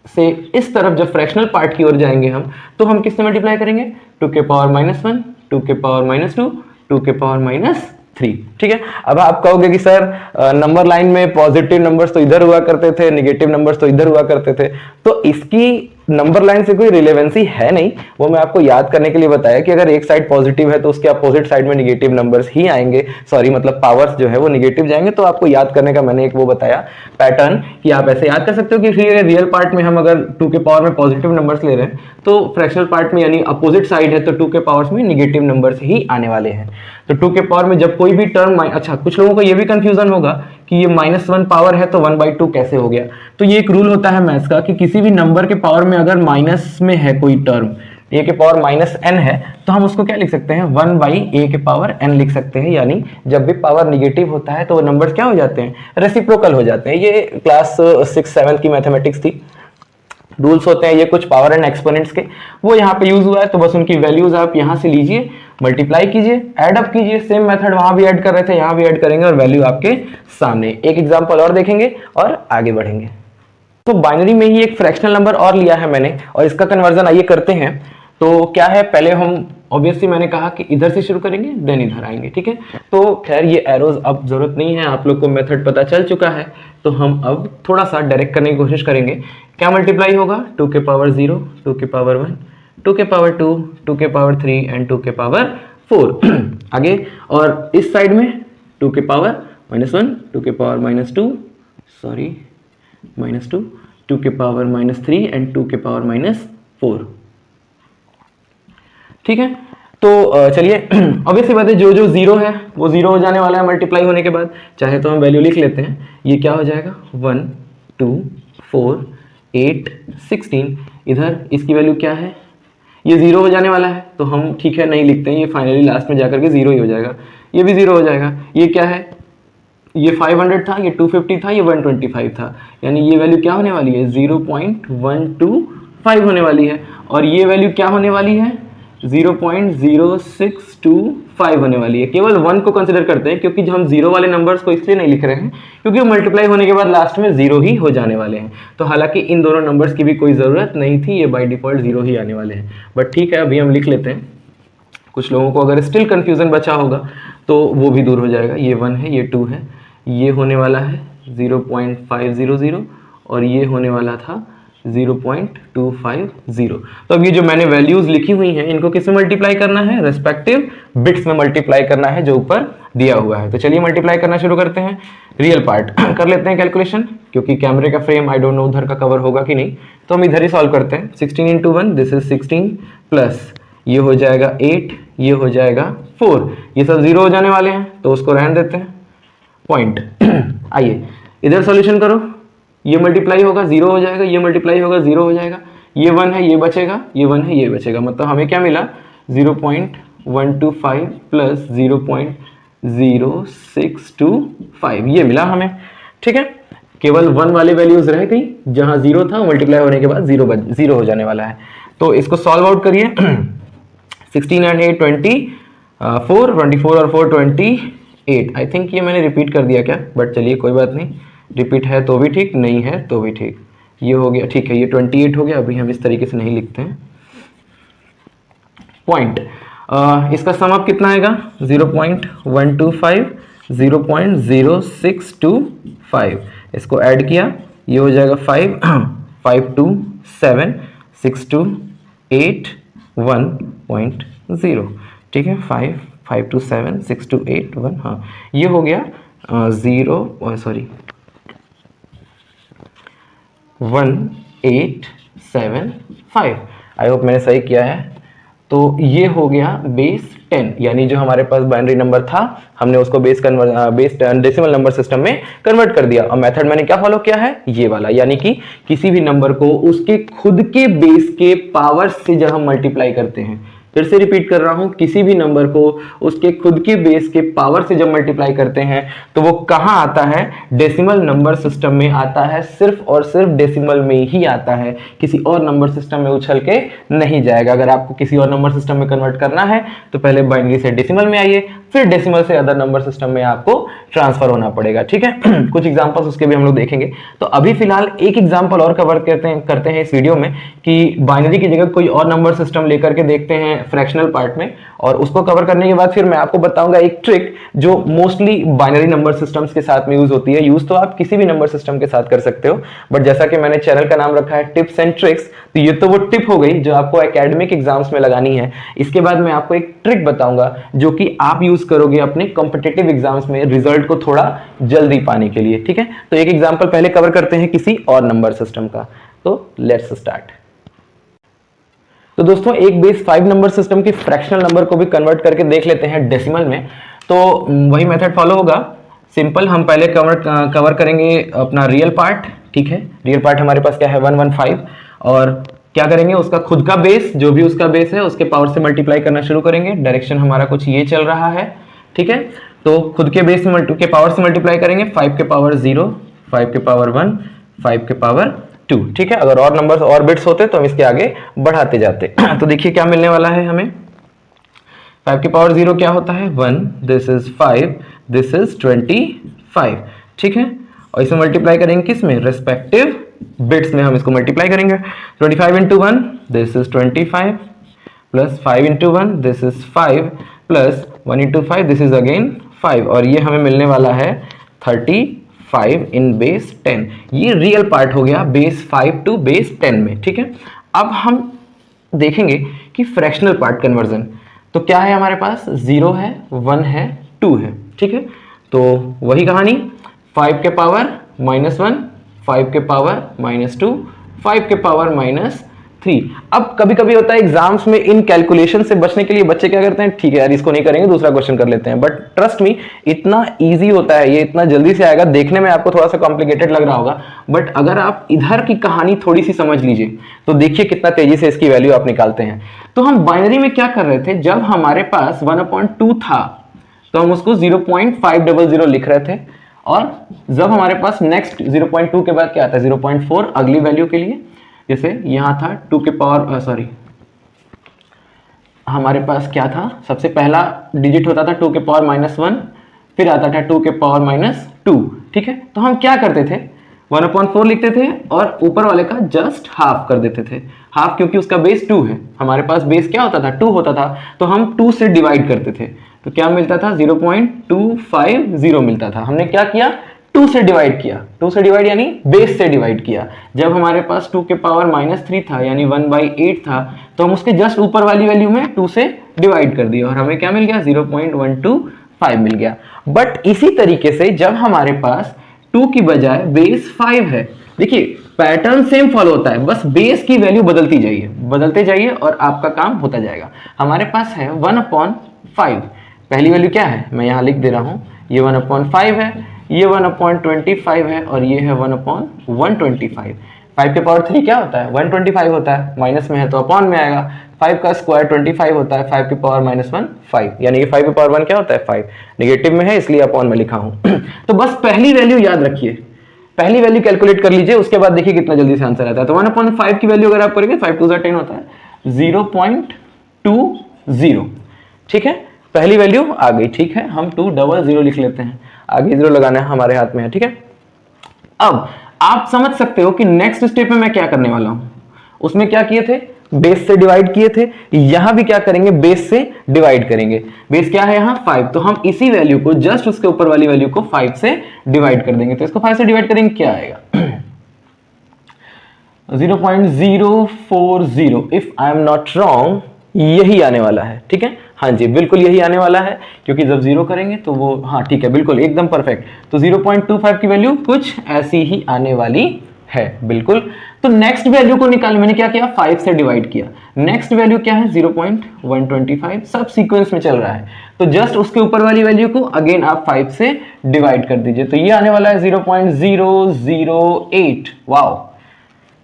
से इस तरफ जब फ्रैक्शनल पार्ट की ओर जाएंगे हम, तो हम किससे मल्टीप्लाई करेंगे 2 के पावर -1, 2 के पावर -2, 2 के पावर -3। ठीक है। अब आप कहोगे कि सर नंबर लाइन में पॉजिटिव नंबर्स तो इधर हुआ करते थे, नेगेटिव नंबर्स तो इधर हुआ करते थे, तो इसकी नंबर लाइन से कोई रिलेवेंसी है नहीं। वो मैं आपको याद करने के लिए बताया कि अगर एक साइड पॉजिटिव है तो उसके अपोजिट साइड में नेगेटिव नंबर्स ही आएंगे, सॉरी मतलब पावर्स जो है वो नेगेटिव जाएंगे। तो आपको याद करने का मैंने एक वो बताया पैटर्न कि आप ऐसे याद कर सकते हो कि रियल पार्ट में हम अगर 2 के पावर में पॉजिटिव नंबर्स ले रहे हैं तो फ्रैक्शनल पार्ट में यानी अपोजिट साइड है तो 2 के पावर्स में नेगेटिव नंबर्स ही आने वाले हैं। तो 2 के पावर में जब कोई भी टर्म, अच्छा कुछ लोगों को ये भी कंफ्यूजन होगा कि ये -1 पावर है तो 1/2 कैसे हो गया। तो ये एक रूल होता है मैथ्स का कि किसी भी नंबर के पावर में अगर माइनस में है कोई टर्म, a के पावर -n है, तो हम उसको क्या लिख सकते हैं 1/a के पावर n लिख सकते हैं। यानी जब भी पावर निगेटिव होता है तो वो नंबर्स क्या हो जाते हैं, रेसिप्रोकल हो जाते हैं। ये क्लास 6-7 की मैथमेटिक्स थी, रूल्स होते हैं ये कुछ पावर एंड एक्सपोनेंट्स के, वो यहाँ पे यूज हुआ है। तो बस उनकी वैल्यूज आप यहाँ से लीजिए, मल्टीप्लाई कीजिए, ऐड अप कीजिए, सेम मेथड वहां भी ऐड कर रहे थे यहाँ भी ऐड करेंगे और वैल्यू आपके सामने। एक एग्जांपल और देखेंगे और आगे बढ़ेंगे। तो बाइनरी में ही एक फ्रैक्शनल नंबर और लिया है मैंने और इसका कन्वर्जन आइए करते हैं। तो क्या है, पहले हम ऑब्वियसली मैंने कहा कि इधर से शुरू करेंगे देन इधर आएंगे। ठीक है, तो खैर ये एरोज अब जरूरत नहीं है, आप लोग को मेथड पता चल चुका है। तो हम अब थोड़ा सा डायरेक्ट करने की कोशिश करेंगे। क्या मल्टीप्लाई होगा 2 के पावर 0, 2 के पावर 1, 2 के पावर 2, 2 के पावर 3 एंड 2 के पावर 4। आगे और इस साइड में 2 के पावर -1, 2 के पावर -2, सॉरी -2, 2 के पावर -3 एंड 2 के पावर -4। ठीक है, तो चलिए ऑब्वियसली बात है जो जो 0 है वो 0 हो जाने वाला है मल्टीप्लाई होने के बाद। चाहे तो हम वैल्यू लिख लेते हैं, ये क्या हो जाएगा 1, 2, 4, 8, 16। इधर इसकी वैल्यू क्या है, ये 0 हो जाने वाला है तो हम ठीक है नहीं लिखते हैं, ये फाइनली लास्ट में जाकर के 0 ही हो जाएगा। ये भी 0 हो जाएगा। ये क्या है, ये 500 था, ये 250 था, ये 125 था, यानी ये वैल्यू क्या होने वाली है 0.125 होने वाली है। और ये वैल्यू क्या होने वाली है 0.0625 होने वाली है। केवल 1 को कंसिडर करते हैं क्योंकि हम 0 वाले नंबर्स को इसलिए नहीं लिख रहे हैं क्योंकि वो मल्टीप्लाई होने के बाद लास्ट में 0 ही हो जाने वाले हैं। तो हालांकि इन दोनों नंबर्स की भी कोई ज़रूरत नहीं थी, ये बाय डिफॉल्ट 0 ही आने वाले हैं। बट ठीक है, अभी हम लिख लेते हैं। कुछ लोगों को अगर स्टिल कंफ्यूजन बचा होगा तो वो भी दूर हो जाएगा। ये 1 है, ये 2 है, ये होने वाला है 0.500 और ये होने वाला था 0.250। तो अब ये जो मैंने वैल्यूज लिखी हुई हैं इनको किस में मल्टीप्लाई करना है, रेस्पेक्टिव बिट्स में मल्टीप्लाई करना है जो ऊपर दिया हुआ है। तो चलिए मल्टीप्लाई करना शुरू करते हैं। रियल पार्ट कर लेते हैं कैलकुलेशन, क्योंकि कैमरे का फ्रेम आई डोंट नो उधर का कवर होगा कि नहीं, तो हम इधर ही सॉल्व करते हैं। 16 × 1 दिस इज 16 प्लस ये हो जाएगा 8, ये हो जाएगा 4, ये सब 0 हो जाने वाले हैं तो उसको रहने देते हैं पॉइंट। आइए इधर सॉल्यूशन करो, ये मल्टीप्लाई होगा 0 हो जाएगा, ये मल्टीप्लाई होगा 0 हो जाएगा, ये 1 है ये बचेगा, ये 1 है ये बचेगा, मतलब हमें क्या मिला 0.125 प्लस 0.0625 ये मिला हमें। ठीक है, केवल 1 वाली वैल्यूज रह गई, जहां 0 था मल्टीप्लाई होने के बाद 0 हो जाने वाला है। तो इसको सॉल्व आउट करिए। 16 एंड 8 24, 24 और 4 28। आई थिंक ये मैंने रिपीट कर दिया क्या, बट चलिए कोई बात नहीं, रिपीट है तो भी ठीक, नहीं है तो भी ठीक। ये हो गया, ठीक है, ये 28 हो गया। अभी हम इस तरीके से नहीं लिखते हैं पॉइंट। इसका सम अप कितना आएगा 0.125, 0.0625। इसको ऐड किया, ये हो जाएगा 5, 5 2 7 6 2 8 1.0। ठीक है, 5 5 2 7 6 2 8 1, हाँ ये हो गया 1875। आई होप मैंने सही किया है। तो ये हो गया बेस 10, यानी जो हमारे पास बाइनरी नंबर था हमने उसको बेस डेसिमल नंबर सिस्टम में कन्वर्ट कर दिया। और मेथड मैंने क्या फॉलो किया है, ये वाला, यानी कि किसी भी नंबर को उसके खुद के बेस के पावर से जब हम मल्टीप्लाई करते हैं, फिर से रिपीट कर रहा हूं, किसी भी नंबर को उसके खुद के बेस के पावर से जब मल्टीप्लाई करते हैं तो वो कहां आता है, डेसिमल नंबर सिस्टम में आता है, सिर्फ और सिर्फ डेसिमल में ही आता है, किसी और नंबर सिस्टम में उछल के नहीं जाएगा। अगर आपको किसी और नंबर सिस्टम में कन्वर्ट करना है तो पहले बाइनरी से डेसिमल में आइए, फिर डेसिमल से अदर नंबर सिस्टम में आपको ट्रांसफर होना पड़ेगा, ठीक है। कुछ एग्जांपल्स उसके भी हम लोग देखेंगे। तो अभी फिलहाल एक एग्जांपल और कवर करते हैं इस वीडियो में कि बाइनरी की जगह कोई और नंबर सिस्टम लेकर के देखते हैं फ्रैक्शनल पार्ट में, और उसको कवर करने के बाद फिर मैं आपको बताऊंगा एक ट्रिक जो मोस्टली बाइनरी नंबर सिस्टम्स के साथ में यूज होती है। यूज तो आप किसी भी नंबर सिस्टम के साथ कर सकते हो, बट जैसा कि मैंने चैनल का नाम रखा है टिप्स एंड ट्रिक्स, तो ये तो वो टिप हो गई जो आपको एकेडमिक एग्जाम्स में लगानी है। इसके बाद मैं आपको एक ट्रिक बताऊंगा जो कि आप यूज करोगे अपने कॉम्पिटिटिव एग्जाम्स में रिजल्ट को थोड़ा जल्दी पाने के लिए, ठीक है। तो एक एग्जांपल पहले कवर करते हैं किसी और नंबर सिस्टम का। तो लेट्स स्टार्ट। तो दोस्तों एक बेस 5 नंबर सिस्टम की फ्रैक्शनल नंबर को भी कन्वर्ट करके देख लेते हैं डेसिमल में। तो वही मेथड फॉलो होगा, सिंपल। हम पहले कवर करेंगे अपना रियल पार्ट, ठीक है। रियल पार्ट हमारे पास क्या है, 115, और क्या करेंगे, उसका खुद का बेस, जो भी उसका बेस है उसके पावर से मल्टीप्लाई करना शुरू करेंगे। डायरेक्शन हमारा कुछ ये चल रहा है, ठीक है। तो खुद के बेस के पावर से मल्टीप्लाई करेंगे, 5 के पावर 0, 5 के पावर 1, 5 के पावर 2, ठीक है। अगर और नंबर्स और बिट्स होते तो हम इसके आगे बढ़ाते जाते। तो देखिए क्या मिलने वाला है हमें। 5 के पावर 0 क्या होता है, 1, दिस इज 5, दिस इज 25, ठीक है। और इसमें मल्टीप्लाई करेंगे किस में, रेस्पेक्टिव बिट्स में हम इसको मल्टीप्लाई करेंगे। 25 into 1, this is 25, plus 5 into 1, this is 5, plus 1 into 5, this is again 5, और ये हमें मिलने वाला है 35 इन बेस 10। ये रियल पार्ट हो गया बेस 5 टू बेस 10 में, ठीक है। अब हम देखेंगे कि फ्रैक्शनल पार्ट कन्वर्जन। तो क्या है हमारे पास, 0 है, 1 है, 2 है, ठीक है। तो वही कहानी, 5 के पावर -1, 5 के पावर -2, 5 के पावर -3। अब कभी कभी होता है एग्जाम्स में इन कैलकुलेशन से बचने के लिए बच्चे क्या करते हैं, ठीक है यार इसको नहीं करेंगे, दूसरा क्वेश्चन कर लेते हैं। बट ट्रस्ट मी, इतना इजी होता है, ये इतना जल्दी से आएगा। देखने में आपको थोड़ा सा कॉम्प्लिकेटेड लग रहा होगा, बट अगर आप इधर की कहानी थोड़ी सी समझ लीजिए तो देखिए कितना तेजी से इसकी वैल्यू आप निकालते हैं। तो हम बाइनरी में क्या कर रहे थे, जब हमारे पास 1/2 था तो हम उसको 0.500 लिख रहे थे, और जब हमारे पास नेक्स्ट 0.2 के बाद क्या आता है, 0.4 अगली वैल्यू के लिए। जैसे यहां था 2 के पावर हमारे पास क्या था, सबसे पहला डिजिट होता था 2 के पावर -1, फिर आता था 2 के पावर -2, ठीक है। तो हम क्या करते थे, 1/4 लिखते थे और ऊपर वाले का जस्ट हाफ कर देते थे। हाफ क्योंकि उसका बेस 2 है, हमारे पास बेस क्या होता था, 2 होता था, तो हम 2 से डिवाइड करते थे। तो क्या मिलता था, 0.250 मिलता था। हमने क्या किया, 2 से डिवाइड किया। 2 से डिवाइड यानी बेस से डिवाइड किया। जब हमारे पास 2 के पावर -3 था यानी 1/8 था, तो हम उसके जस्ट ऊपर वाली वैल्यू में 2 से डिवाइड कर दिया और हमें क्या मिल गया, 0.125 मिल गया। बट इसी तरीके से जब हमारे पास 2 की बजाय बेस 5 है, देखिए पैटर्न सेम फॉलो होता है, बस बेस की वैल्यू बदलते जाइए और आपका काम होता जाएगा। हमारे पास है 1/5, पहली वैल्यू क्या है, मैं यहां लिख दे रहा हूं, ये 1/5 है, ये 1/25 है, और ये है 1/125। 5 के पावर 3 क्या होता है, 125 होता है, माइनस में है तो अपॉन में आएगा। 5 का स्क्वायर 25 होता है, 5 के पावर -1 5, यानी कि 5 के पावर 1 क्या होता है, 5। नेगेटिव में है इसलिए अपॉन में लिखा हूं। तो बस पहली वैल्यू याद रखिए, पहली वैल्यू कैलकुलेट कर लीजिए, उसके बाद देखिए कितना जल्दी से आंसर आता है। तो 1/5 की वैल्यू अगर आप करेंगे, 5 2 10 होता है, 0.20, ठीक है। पहली वैल्यू आ गई, ठीक है। हम 200 लिख लेते हैं, आगे 0 लगाना है, हमारे हाथ में है, ठीक है। अब आप समझ सकते हो कि नेक्स्ट स्टेप में मैं क्या करने वाला हूं। उसमें क्या किए थे, बेस से डिवाइड किए थे, यहां भी क्या करेंगे, बेस से डिवाइड करेंगे। बेस क्या है यहां, 5, तो हम इसी वैल्यू को जस्ट उसके ऊपर वाली वैल्यू को 5 से डिवाइड कर देंगे। तो इसको 5 से डिवाइड करेंगे, क्या आएगा 0.040, if I am not wrong यही आने वाला है, ठीक है। हाँ जी बिल्कुल यही आने वाला है, क्योंकि जब 0 करेंगे तो वो, हाँ ठीक है बिल्कुल एकदम परफेक्ट। तो 0.25 की वैल्यू कुछ ऐसी ही आने वाली है, बिल्कुल। तो नेक्स्ट वैल्यू को निकाल, मैंने क्या किया, 5 से डिवाइड किया। नेक्स्ट वैल्यू क्या है, 0.125, सब सीक्वेंस में चल रहा है, तो जस्ट उसके ऊपर वाली वैल्यू को अगेन आप 5 से डिवाइड कर दीजिए। तो ये आने वाला है 0.008। वाओ,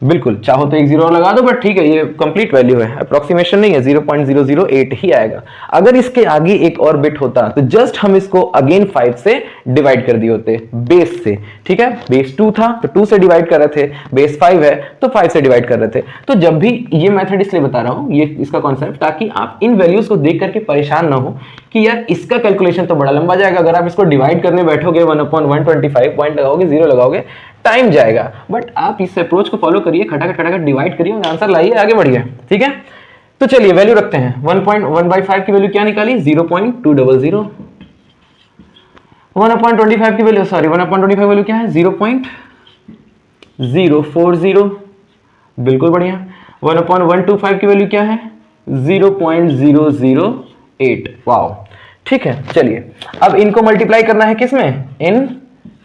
बिल्कुल, चाहो तो एक जीरो और लगा दो, बट ठीक है ये कंप्लीट वैल्यू है, अप्रोक्सीमेशन नहीं है, 0.008 ही आएगा। अगर इसके आगे एक और बिट होता तो जस्ट हम इसको अगेन 5 से डिवाइड कर दिए होते, बेस से, ठीक है। बेस 2 था तो 2 से डिवाइड कर रहे थे, बेस 5 है तो 5 से डिवाइड कर रहे थे। तो जब भी ये मेथड इसलिए बता रहा हूं, ये इसका कॉन्सेप्ट, ताकि आप इन वैल्यूज को देख करके परेशान ना हो कि यार इसका कैलकुलेशन तो बड़ा लंबा जाएगा, अगर आप इसको डिवाइड करने बैठोगे 1/125 पॉइंट लगाओगे, जीरो लगाओगे, टाइम जाएगा। बट आप इस अप्रोच को फॉलो करिए, खटाखट खटाखट डिवाइड करिए और आंसर लाइए, आगे बढ़िए, ठीक है। तो चलिए वैल्यू रखते हैं, 1.1/5 की वैल्यू क्या निकाली, 0.200। 1/25 की वैल्यू, सॉरी 1/25 वैल्यू क्या है, 0.040, बिल्कुल बढ़िया। 1/125 की वैल्यू क्या है, 0.008, वाओ, ठीक है। चलिए अब इनको मल्टीप्लाई करना है किसमें, इन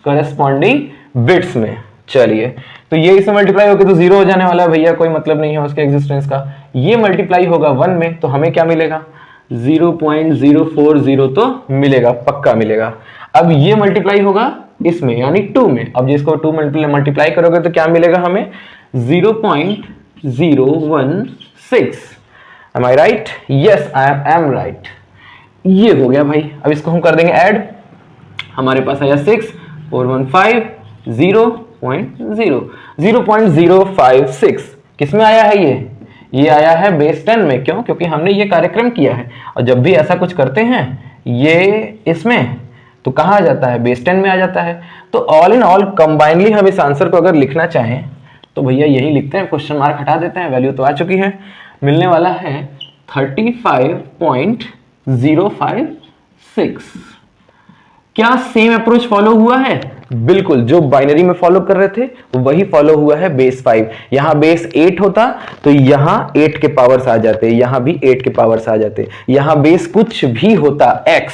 करस्पॉन्डिंग बिट्स में। चलिए तो ये इसमें मल्टीप्लाई होकर तो जीरो हो जाने वाला है भैया, कोई मतलब नहीं है उसके एग्जिस्टेंस का। ये मल्टीप्लाई होगा 1 में तो हमें क्या मिलेगा, 0.040 तो मिलेगा, पक्का मिलेगा। अब ये मल्टीप्लाई होगा इसमें यानी 2 में, अब जिसको 2 मल्टीप्लाई करोगे तो क्या मिलेगा हमें, 0.016। Am I right? Yes, I am right. ये हो गया भाई। अब इसको हम कर देंगे ऐड, हमारे पास आया 6 415 0.056। किसमें आया है ये आया है बेस 10 में। क्यों? क्योंकि हमने ये कार्यक्रम किया है, और जब भी ऐसा कुछ करते हैं ये इसमें, तो कहाँ आ जाता है, बेस 10 में आ जाता है। तो ऑल इन ऑल कंबाइनली हम इस आंसर को अगर लिखना चाहें तो भैया यही लिखते हैं, क्वेश्चन मार्क हटा देते हैं, वैल्यू तो आ चुकी है, मिलने वाला है 35.056। क्या सेम अप्रोच फॉलो हुआ है? बिल्कुल, जो बाइनरी में फॉलो कर रहे थे वही फॉलो हुआ है। बेस 5, यहां बेस 8 होता तो यहां 8 के पावर्स आ जाते, यहां भी 8 के पावर्स आ जाते। यहां बेस कुछ भी होता x,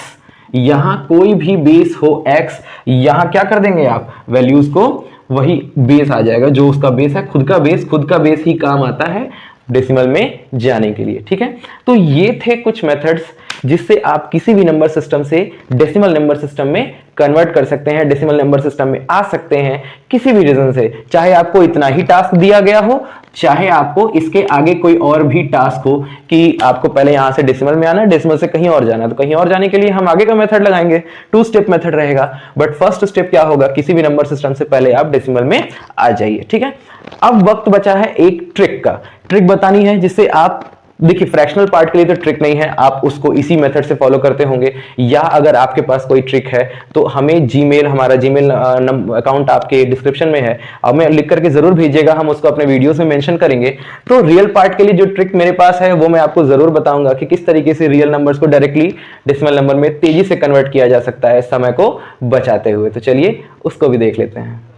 यहां कोई भी बेस हो x, यहां क्या कर देंगे आप, वैल्यूज को वही बेस आ जाएगा, जो उसका बेस है, खुद का बेस ही काम आता है डेसिमल में जाने के लिए, ठीक है। तो ये थे कुछ मेथड्स जिससे आप किसी भी नंबर सिस्टम से डेसिमल नंबर सिस्टम में कन्वर्ट कर सकते हैं, डेसिमल नंबर सिस्टम में आ सकते हैं किसी भी रीजन से, चाहे आपको इतना ही टास्क दिया गया हो, चाहे आपको इसके आगे कोई और भी टास्क हो कि आपको पहले यहां से डेसिमल में आना है, डेसिमल से कहीं और जाना है, तो कहीं और जाने के लिए हम आगे का मेथड लगाएंगे, 2 स्टेप मेथड रहेगा। बट फर्स्ट स्टेप क्या होगा, किसी भी नंबर सिस्टम से पहले आप डेसिमल में आ जाइए, ठीक है। अब वक्त बचा है एक ट्रिक का, ट्रिक बतानी है जिससे आप, देखिए फ्रैक्शनल पार्ट के लिए तो ट्रिक नहीं है, आप उसको इसी मेथड से फॉलो करते होंगे, या अगर आपके पास कोई ट्रिक है तो हमें जीमेल, हमारा जीमेल अकाउंट आपके डिस्क्रिप्शन में है, अब मैं लिख करके जरूर भेजिएगा, हम उसको अपने वीडियोस में मेंशन करेंगे। तो रियल पार्ट के लिए जो ट्रिक मेरे पास है वो मैं आपको जरूर बताऊंगा कि किस तरीके से रियल नंबर्स को डायरेक्टली डेसिमल नंबर में तेजी से कन्वर्ट किया जा सकता है समय को बचाते हुए। तो चलिए उसको भी देख लेते हैं।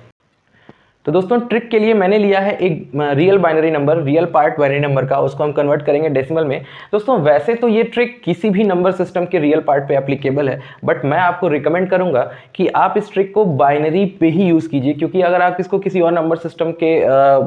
तो दोस्तों ट्रिक के लिए मैंने लिया है एक real binary number, real part binary number का, उसको हम कन्वर्ट करेंगे डेसिमल में। दोस्तों वैसे तो ये ट्रिक किसी भी नंबर सिस्टम के रियल पार्ट पे एप्लीकेबल है, बट मैं आपको रिकमेंड करूंगा कि आप इस ट्रिक को बाइनरी पे ही यूज़ कीजिए, क्योंकि अगर आप इसको किसी और नंबर सिस्टम के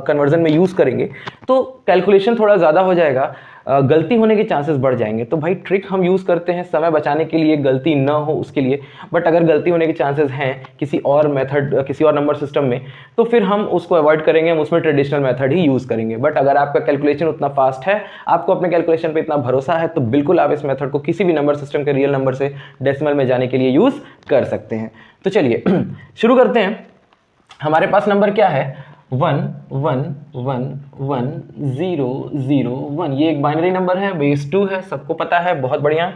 कन्वर्जन में यूज़ करेंगे तो कैलकुलेशन थोड़ा ज़्यादा हो जाएगा, गलती होने के चांसेस बढ़ जाएंगे। तो भाई ट्रिक हम यूज़ करते हैं समय बचाने के लिए, गलती ना हो उसके लिए, बट अगर गलती होने के चांसेस हैं किसी और मेथड, किसी और नंबर सिस्टम में, तो फिर हम उसको अवॉइड करेंगे, हम उसमें ट्रेडिशनल मेथड ही यूज़ करेंगे। बट अगर आपका कैलकुलेशन उतना फास्ट है, आपको अपने कैलकुलेशन पे इतना भरोसा है, तो बिल्कुल आप इस मेथड को किसी भी नंबर सिस्टम के रियल नंबर से डेसिमल में जाने के लिए यूज़ कर सकते हैं। तो चलिए शुरू करते हैं। हमारे पास नंबर क्या है, 1111001, ये एक बाइनरी नंबर है, बेस 2 है, सबको पता है, बहुत बढ़िया।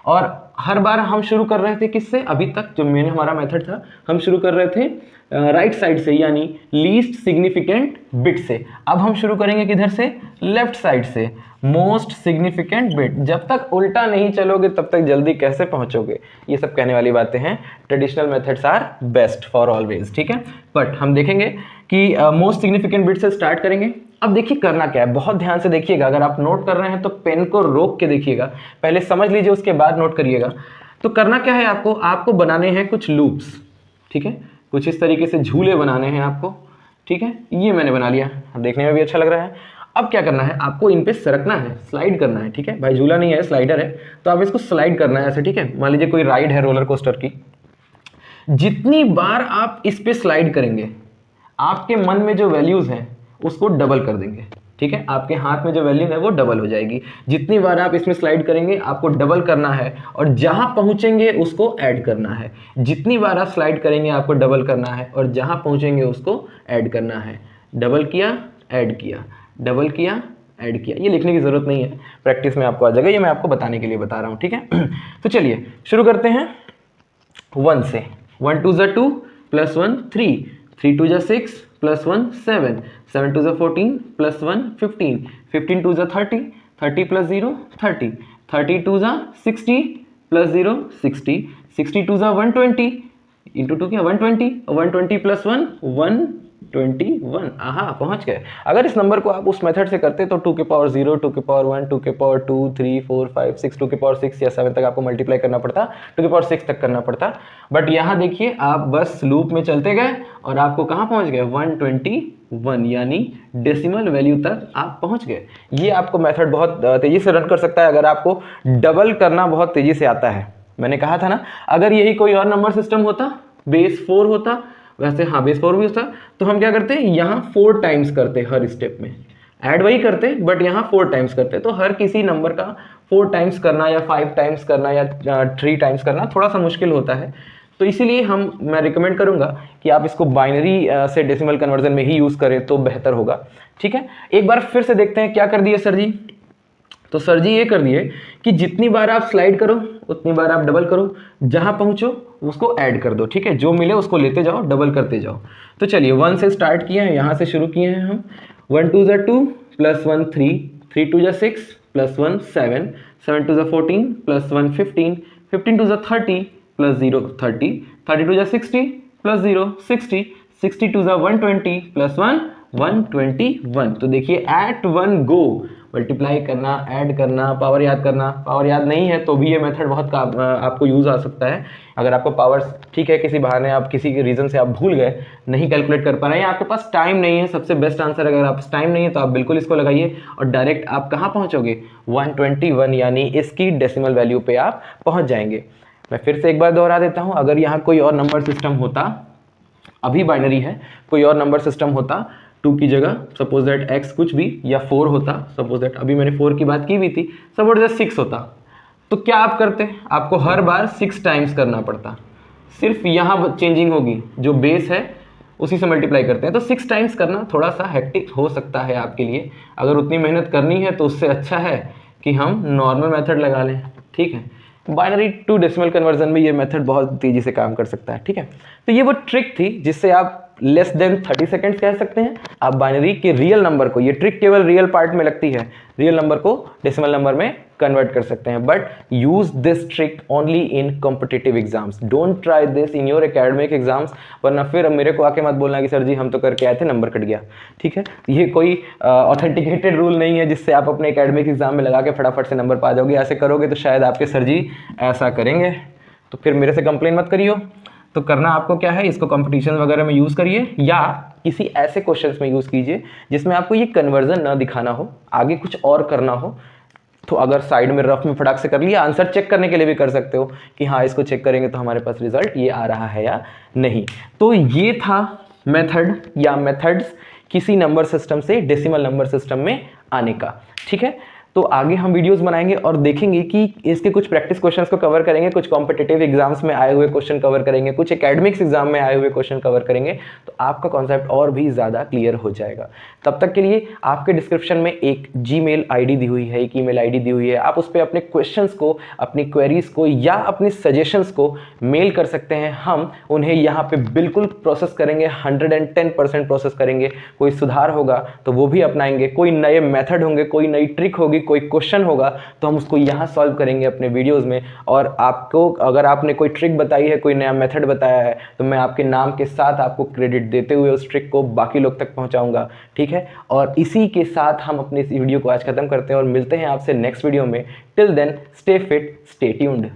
और हर बार हम शुरू कर रहे थे किससे, अभी तक जो मैंने हमारा मेथड था, हम शुरू कर रहे थे राइट साइड से, यानी लीस्ट सिग्निफिकेंट बिट से। अब हम शुरू करेंगे किधर से, लेफ्ट साइड से, मोस्ट सिग्निफिकेंट बिट। जब तक उल्टा नहीं चलोगे तब तक जल्दी कैसे पहुंचोगे, ये सब कहने वाली बातें हैं। Traditional methods are best for always, ठीक है। बट हम देखेंगे कि मोस्ट सिग्निफिकेंट बिट से स्टार्ट करेंगे। अब देखिए करना क्या है, बहुत ध्यान से देखिएगा, अगर आप नोट कर रहे हैं तो पेन को रोक के देखिएगा, पहले समझ लीजिए उसके बाद नोट करिएगा। तो करना क्या है, आपको बनाने हैं कुछ लूप्स, ठीक है, कुछ इस तरीके से झूले बनाने हैं आपको, ठीक है। ये मैंने बना लिया, देखने में भी अच्छा लग रहा है। अब क्या करना है, आपको इन पे सरकना है, स्लाइड करना है, ठीक है भाई, झूला नहीं है स्लाइडर है, तो आप इसको स्लाइड करना है ऐसे, ठीक है। मान लीजिए कोई राइड है रोलर कोस्टर की, जितनी बार आप इस पे स्लाइड करेंगे आपके मन में जो वैल्यूज हैं उसको डबल कर देंगे। ठीक है, आपके हाथ में जो वैल्यू है वो डबल हो जाएगी। जितनी बार आप इसमें स्लाइड करेंगे आपको डबल करना है, और जहां पहुंचेंगे उसको ऐड करना है। जितनी बार आप स्लाइड करेंगे आपको डबल करना है, और जहां पहुंचेंगे उसको ऐड करना है। डबल किया, ऐड किया, डबल किया, ऐड किया। ये लिखने की जरूरत नहीं है, प्रैक्टिस में आपको आ जाएगा, ये मैं आपको बताने के लिए बता रहा हूँ। ठीक है, तो चलिए शुरू करते हैं 1 से। 1 2 ज़ा 2 प्लस 1 3, 3 2 ज़ा 6 प्लस 1 7, 7 2 ज़ा 14 प्लस 1 15, 15 2 ज़ा 30, 30 प्लस 0 30, 30 2 ज़ा 60 प्लस 0 60, 60 2 ज़ा 120 इंटू 2 क्या 120, 120 प्लस 1 121। आहा, पहुंच गए। अगर इस नंबर को आप उस मेथड से करते तो 2 के पावर 0, 2 के पावर 1, 2 के पावर 2, 3, 4, 5, 6, 2 के पावर 6 या 7 तक आपको मल्टीप्लाई करना पड़ता, 2 के पावर 6 तक करना पड़ता। बट यहाँ देखिए आप बस लूप में चलते गए और आपको कहाँ पहुंच गए 121, यानी डेसिमल वैल्यू तक आप पहुंच गए। ये आपको मेथड बहुत तेजी से रन कर सकता है अगर आपको डबल करना बहुत तेजी से आता है। मैंने कहा था ना, अगर यही कोई और नंबर सिस्टम होता, बेस 4 होता, वैसे हाँ बेस 4 भी होता, तो हम क्या करते हैं यहाँ 4 टाइम्स करते हर स्टेप में। ऐड वही करते बट यहाँ 4 टाइम्स करते। तो हर किसी नंबर का 4 टाइम्स करना या 5 टाइम्स करना या 3 टाइम्स करना थोड़ा सा मुश्किल होता है। तो इसीलिए मैं रिकमेंड करूंगा कि आप इसको बाइनरी से डेसिमल कन्वर्जन में ही यूज़ करें तो बेहतर होगा। ठीक है, एक बार फिर से देखते हैं क्या कर दिए सर जी। तो सर जी ये कर दिए कि जितनी बार आप स्लाइड करो उतनी बार आप डबल करो, जहां पहुंचो उसको ऐड कर दो। ठीक है, जो मिले उसको लेते जाओ, डबल करते जाओ। तो चलिए 1 से स्टार्ट किए हैं, यहां से शुरू किए हैं हम। 1 2 ज़ा 2 प्लस 1 3, 3 2 ज़ा 6 प्लस 1 7, 7 2 ज़ा 14 प्लस 1 15, 15 2 ज़ा 30 प्लस 0 30, 32 ज़ा 60 प्लस 0 60, 62 ज़ा 120 प्लस 1 121। तो देखिए एट वन गो मल्टीप्लाई करना, ऐड करना, पावर याद करना। पावर याद नहीं है तो भी ये मेथड बहुत आपको यूज़ आ सकता है। अगर आपको पावर ठीक है, किसी बहाने आप किसी के रीज़न से आप भूल गए, नहीं कैलकुलेट कर पा रहे हैं, आपके पास टाइम नहीं है, सबसे बेस्ट आंसर अगर आप टाइम नहीं है तो आप बिल्कुल इसको लगाइए और डायरेक्ट आप कहाँ पहुँचोगे 121, यानी इसकी डेसिमल वैल्यू पे आप पहुँच जाएंगे। मैं फिर से एक बार दोहरा देता हूँ, अगर यहाँ कोई और नंबर सिस्टम होता, अभी बाइनरी है, कोई और नंबर सिस्टम होता 2 की जगह सपोज दैट x कुछ भी, या 4 होता, सपोज दैट अभी मैंने 4 की बात की भी थी, सपोज दैट 6 होता, तो क्या आप करते? आपको हर बार 6 टाइम्स करना पड़ता। सिर्फ यहाँ चेंजिंग होगी, जो बेस है उसी से मल्टीप्लाई करते हैं। तो 6 टाइम्स करना थोड़ा सा हेक्टिक हो सकता है आपके लिए। अगर उतनी मेहनत करनी है तो उससे अच्छा है कि हम नॉर्मल मेथड लगा लें। ठीक है, बाइनरी टू डेसिमल कन्वर्जन में ये मेथड बहुत तेजी से काम कर सकता है। ठीक है, तो ये वो ट्रिक थी जिससे आप लेस देन 30 सेकेंड्स कह सकते हैं, आप बाइनरी के रियल नंबर को, ये ट्रिक केवल रियल पार्ट में लगती है, रियल नंबर को डेसिमल नंबर में कन्वर्ट कर सकते हैं। But use this trick only in competitive exams, don't try this in your academic exams, वरना फिर मेरे को आके मत बोलना कि सर जी हम तो करके आए थे नंबर कट गया। ठीक है, ये कोई ऑथेंटिकेटेड रूल नहीं है जिससे आप अपने एकेडमिक एग्जाम में लगा के फटाफट से नंबर पा जाओगे। ऐसे करोगे तो शायद आपके सर जी ऐसा करेंगे, तो फिर मेरे से कंप्लेन मत करियो। तो करना आपको क्या है, इसको कंपटीशन वगैरह में यूज़ करिए या किसी ऐसे क्वेश्चंस में यूज़ कीजिए जिसमें आपको ये कन्वर्जन ना दिखाना हो, आगे कुछ और करना हो। तो अगर साइड में रफ में फटाक से कर लिया, आंसर चेक करने के लिए भी कर सकते हो कि हाँ इसको चेक करेंगे तो हमारे पास रिजल्ट ये आ रहा है या नहीं। तो ये था मेथड या मेथड्स किसी नंबर सिस्टम से डेसिमल नंबर सिस्टम में आने का। ठीक है, तो आगे हम वीडियोस बनाएंगे और देखेंगे कि इसके कुछ प्रैक्टिस क्वेश्चंस को कवर करेंगे, कुछ कॉम्पिटिटिव एग्जाम्स में आए हुए क्वेश्चन कवर करेंगे, कुछ एकेडमिक्स एग्जाम में आए हुए क्वेश्चन कवर करेंगे, तो आपका कॉन्सेप्ट और भी ज़्यादा क्लियर हो जाएगा। तब तक के लिए आपके डिस्क्रिप्शन में एक जीमेल आईडी दी हुई है, एक ईमेल आईडी दी हुई है, आप उस पर अपने क्वेश्चंस को, अपनी क्वेरीज को या अपने सजेशंस को मेल कर सकते हैं। हम उन्हें यहाँ पे बिल्कुल प्रोसेस करेंगे, 110% प्रोसेस करेंगे। कोई सुधार होगा तो वो भी अपनाएंगे, कोई नए मेथड होंगे, कोई नई ट्रिक होगी, कोई क्वेश्चन होगा तो हम उसको यहाँ सॉल्व करेंगे अपने वीडियोस में। और आपको अगर आपने कोई ट्रिक बताई है, कोई नया मेथड बताया है, तो मैं आपके नाम के साथ आपको क्रेडिट देते हुए उस ट्रिक को बाकी लोग तक पहुँचाऊँगा। ठीक है, और इसी के साथ हम अपनी इस वीडियो को आज खत्म करते हैं और मिलते हैं आपसे नेक्स्ट वीडियो में। Till then stay fit, stay tuned.